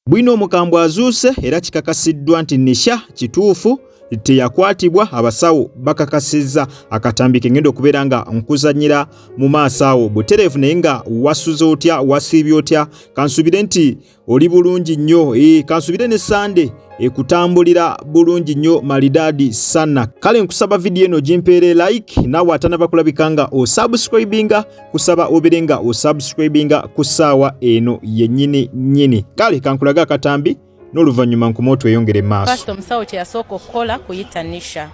Bwino omukambwe azuuse era kikakasiddwa nti Nisha kituufu teyakwatibwa. Abasawo bakakasizza akatambi kengenda okubeera nga nkuzanyira mu maaso awo butereevu naye nga wasuze otya wasiibye otya. Kansubire nti oli bulungi nnyo, kansubire ne Sande ekutambulira bulungi nnyo malidaadi sana. Kale nkusaba video eno gimpeere like, naawe atanaba kulabika nga osubscribinga, kusaba obeere nga osubscribinga ku ssaawa eno yennyini nnyini. Kale kankulaga akatambi n'oluvannyuma nkumoto eyongere maaso. First omusawo kye yasooka okukola kuyita Nisha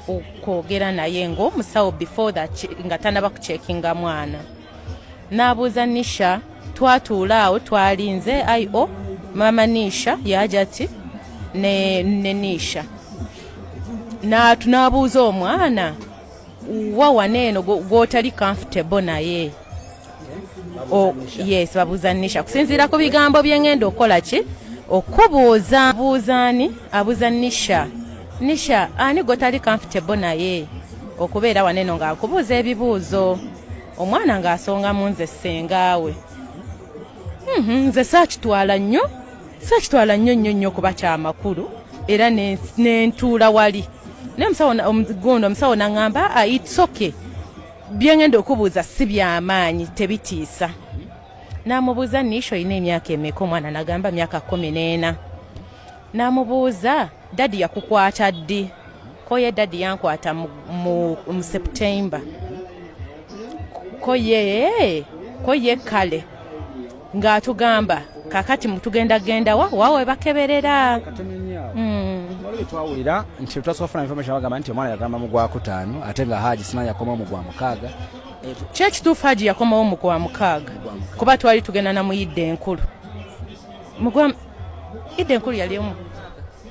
okwogera naye ng'omusawo before that nga tanaba kucekinga mwana. N'abuuza Nisha, twatuula awo twalinze IO mama Nisha Hajjati ne Nisha. N'abuuza omwana wawaneeno gw'otali comfortable naye. Yes, babuuza Nisha kusinziira ku bigambo bye ngenda okola ki okubuuza. Abuuza Nisha, ani gw'otali comfortable naye okubeera waneeno ng'akubuuza ebibuuzo. Omwana ng'asonga mu nze sengaawe. Nze saakitwala nnyo kuba kyamakulu era nentuula wali. Naye omusawo n'aŋŋamba it's okay, bye ngenda okubuuza si by'amaanyi tebitiisa. N'amubuuza Nisha olina emyaka emeka? Omwana n'agamba myaka 14. N'amubuuza dadi yakukwata ddi? Ko ye dadi yankwata mu September. Ko ye kale ng'atugamba kakati mutugenda wawe bakeberera. Twawulira nti twasofuna information bagamba nti omwana yagamba mu gwa 5 ate nga Haji simanya yakoma mu gwa 6. Kyekituufu Haji yakomawo mu gwa 6 kuba twali tugenda na muyidde enkulu. Idde enkulu yali omu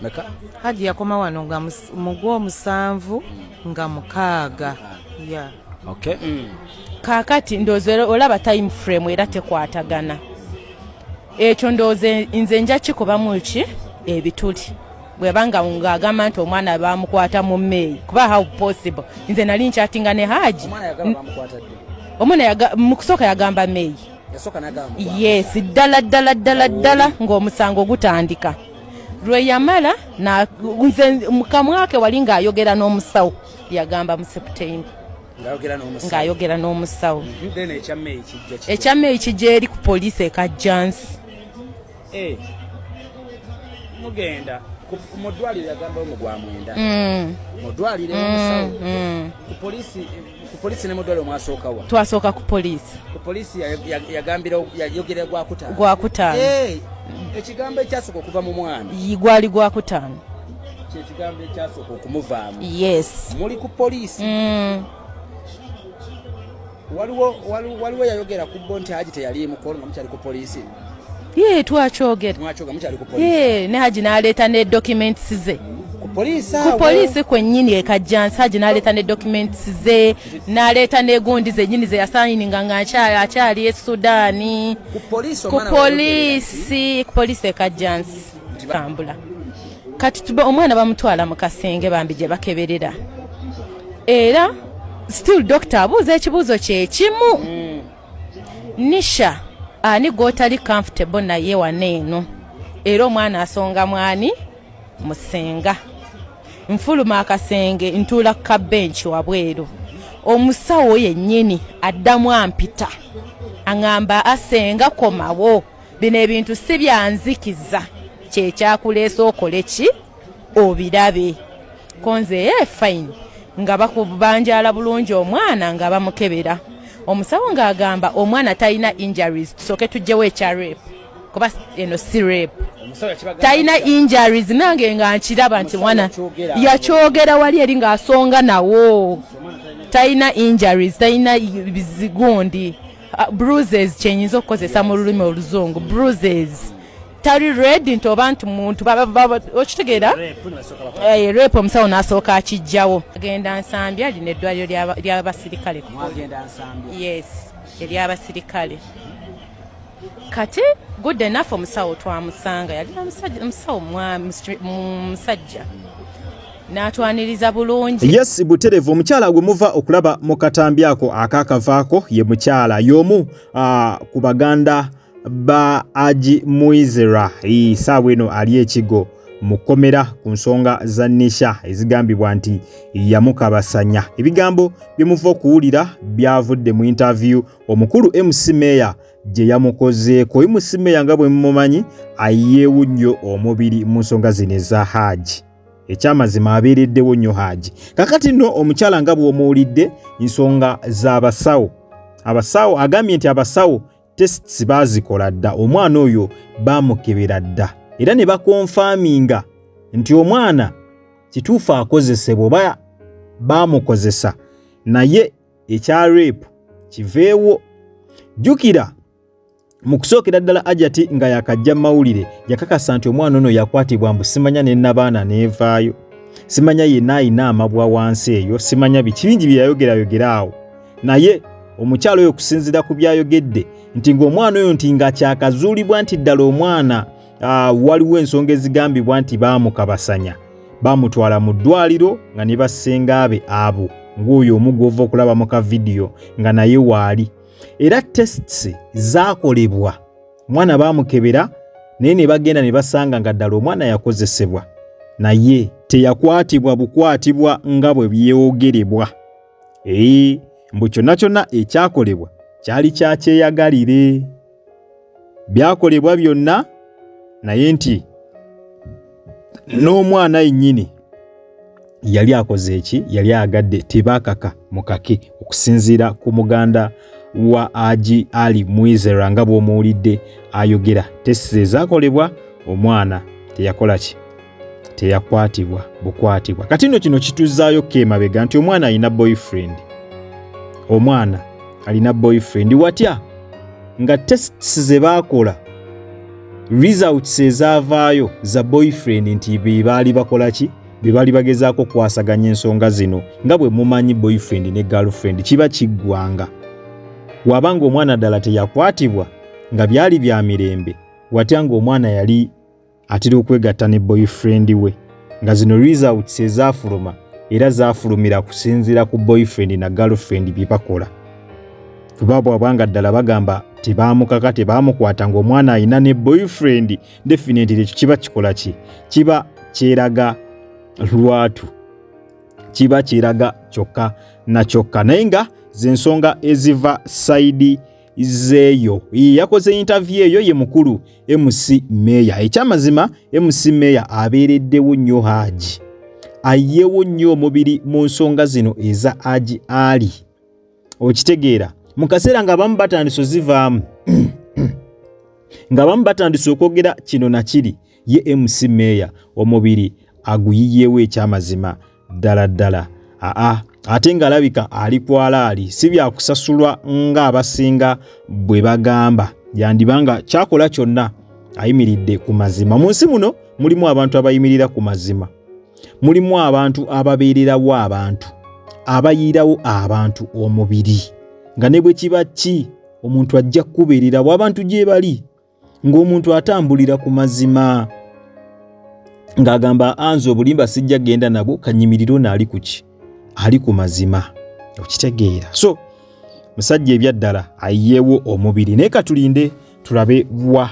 meka Haji yakoma wano nga mu gwa 7 nga 6. Yeah. Okay. Kakati ndoozo olaba time frame era tekwatagana. Ekyo ndooze nze nja kikubamu ki ebituli. Bwebanga ng'agamba nti omwana bamukwata mu May, kuba how possible? Nze nali nkyatinga ne Haji. Omwana mu kusooka yagamba May. Yes, ddala ng'omusango gutandika. Lwe yamala nze mukamwake wali ng'ayogera n'omusawo yagamba mu September. Ng'ayogera n'omusawo. Ekya May kijja eri ku poliisi ekajjansi. Mugenda mudwalire yagamba omugwa 9. Mudwalire omusawo. Ku poliisi ne mudwalire mwasooka wa? Twasooka ku poliisi. Ku poliisi yagambira yayogera gwa 5. Gwa 5. Ekigambo ekyasooka okuva mu mwana. Gwali gwa 5. Ekigambo ekyasooka okumuvaamu. Yes. Muli ku poliisi. Waliwo yayogera ku bo nti Haji teyali mukono nga mukyali ku poliisi. Twakyogera. Mukyali ku poliisi. Ne Haji n'aleeta ne documents ze. Ku poliisi awo. Ku poliisi kwennyini ekajjansi Haji n'aleeta ne documents ze, n'aleeta ne gundi ze nnyini ze yasayininga ng'akyali e Sudaani. Ku poliisi Ku poliisi ekajjansi. Tambula. Kati omwana bamutwala mu kasenge bambi gye bakeberera. Era still doctor abuuza ekibuuzo kye kimu. Nisha, ani gw'otali comfortable naye waneeno? Era omwana asonga mwani musenga. Nfuluma akasenge ntuula ku kabenchi wabweru. Omusawo yennyini addamu ampita. Aŋŋamba asenga komawo. Bino ebintu si byanzikiza. Kye kyakuleesa okole ki? Obirabe. Konze fine. Nga bakubanjala bulungi omwana nga bamukebera. Omusawo ng'agamba omwana talina injuries. Tusooke tujjewo ekya rape. Kuba eno si rape. Talina injuries nange nga nkiraba nti mwana yakyogera wali eri ng'asonga nawo. Talina injuries, talina bizigundi. Bruises kyenyinza okukozesa mu lulimi oluzungu. Bruises. Tali red nti oba nti muntu okitegeera? Rape omusawo n'asooka akijjawo. Agenda Nsambya lino eddwaliro ly'abasirikale. Yes, ery'abasirikale. Kati good enough omusawo twamusanga yalina omusawo musajja. N'atwaniriza bulungi. Yes, buterevu omukyala gwe muva okulaba mu katambi ako akakavaako ye mukyala y'omu ku baganda ba Hajji Muizera saawa eno ali ekigo mukomera ku nsonga za Nisha ezigambibwa nti yamukabasanya. Ebigambo byemuva okuwulira byavudde mu interview omukulu MC Meya gye yamukozeeko. MC Meya nga bwe mumanyi ayeewo nnyo omubiri mu nsonga zino eza Hajji. Ekyamazima abeereddewo nnyo Hajji. Kakati nno omukyala nga bw'omuwulidde nsonga z'abasawo. Abasawo agambye nti abasawo tests baazikola dda, omwana oyo baamukebera dda era ne bakonfaminga nti omwana kituufu akozesebwa oba baamukozesa naye ekya rape kiveewo. Jjukira mu kusookera ddala Hajjati nga yakajja mawulire yakakasa nti omwana ono yakwatibwa mbu simanya ne nabaana neevaayo, simanya yenna ayina amabwa wansi eyo, simanya biki bingi bye yayogera awo. Naye omukyalo oyo okusinziira ku byayogedde nti ng'omwana oyo nti nga kyakazuulibwa nti ddala omwana waliwo ensonga ezigambibwa nti baamukabasanya, baamutwala mu ddwaliro nga ne bassenga be abo ng'oyo omu gw'ova okulaba mu kavidiyo nga naye waali. Era tests zaakolebwa, omwana baamukebera naye ne bagenda ne basanga nga ddala omwana yakozesebwa naye teyakwatibwa bukwatibwa nga bwe byewogerebwa. Mbu kyonna kyonna ekyakolebwa kyali kya kyeyagalire. Byakolebwa byonna naye nti n'omwana yennyini yali akoze eki, yali agadde tebaakaka mukake okusinziira ku muganda wa Hajji Ali Muizera nga bw'omuwulidde ayogera. Testi ezaakolebwa omwana teyakola ki? Teyakwatibwa bukwatibwa. Kati nno kino kituzaayo kemabega nti omwana alina boyfriend. Omwana alina boyfriend watya nga tests ze baakola results ezaavaayo za boyfriend nti bebaali bakola ki? Bebaali bagezaako kwasaganya ensonga zino. Nga bwe mumanyi boyfriend ne girlfriend kiba kiggwanga. Wabanga omwana ddala teyakwatibwa nga byali bya mirembe, watya ng'omwana yali atera okwegatta ne boyfriend we nga zino results ezaafuluma era zaafulumira kusinziira ku boyfriend na girlfriend bye bakola. Kuba bwabanga ddala bagamba tebaamukaka tebaamukwata ng'omwana alina ne boyfriend, definitely ekyo kiba kikola ki? Kiba kyeraga lwatu, kiba kyeraga kyokka na kyokka. Naye nga z'ensonga eziva sayidi zeeyo. Yakoze interview eyo ye mukulu MC Meya. Ekyamazima MC Meya abeereddewo nnyo Hajji, ayeewo nnyo omubiri mu nsonga zino eza Hajji Ali. Okitegeera mu kaseera ng'abamu batandise ozivaamu ng'abamu batandise okwogera kino na kiri, ye MC Meya omubiri aguyiyeewo ekyamazima ddala ddala. Ate ng'alabika ali kwalaali, si byakusasulwa ng'abasinga bwe bagamba. Yandibanga kyakola kyonna ayimiridde ku mazima. Mu nsi muno mulimu abantu abayimirira ku mazima, mulimu abantu ababeererawo abantu, abayiirawo abantu omubiri nga ne bwe kiba ki omuntu ajja kubeererawo abantu gye bali ng'omuntu atambulira ku mazima ng'agamba anze obulimba sijja genda nabwo kanyimiriro naali ku ki? Ali ku mazima. Okitegeera. So musajja ebyaddala ayeewo omubiri. Naye katulinde tulabe wa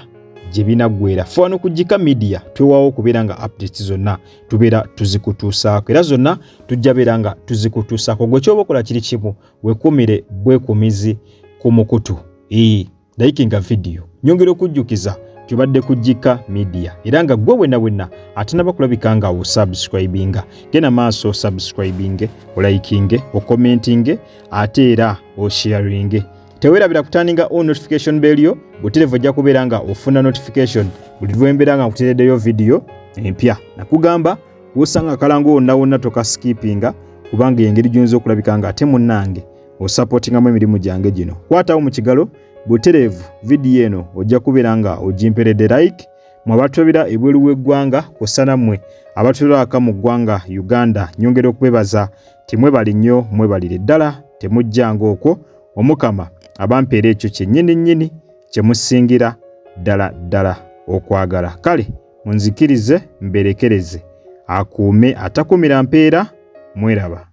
gye binaggweera. Ffe wano ku Jika Media twewawo okubeera nga updates zonna tubeera tuzikutuusaako era zonna tujja beera nga tuzikutuusaako. Gwe ky'oba okola kiri kimu, weekumire bwekumizi ku mukutu. Likinga video. Nyongera okujjukiza tubadde ku Jika Media era nga gwe wenna atanaba kulabika nga osubscribinga, genda maaso subscribinge, olikinge, okommentinge ate era osharinge. Teweerabira kutaninga on notification bell yo buterevu ojja kubeera nga ofuna notification buli lwembeera nga nkuteereddeyo video empya. Nakugamba wosanga kalango wonna toka skippinga kubanga engeri gyonza okulabika nga ate munnange osupportingamu emirimu gyange gino. Kwatawo mu kigalo buterevu video eno ojja kubeera nga ogimperedde like. Mu abatubira ebweru w'eggwanga kusana mmwe abatubira aka mu ggwanga Uganda, nyongera okwebaza timwebali nnyo, mwebalire ddala, temujjanga okwo. Omukama abampeera ekyo kyennyini kye musingira ddala okwagala. Kale munzikirize mberekereze akuume atakumira mpeera. Mweraba.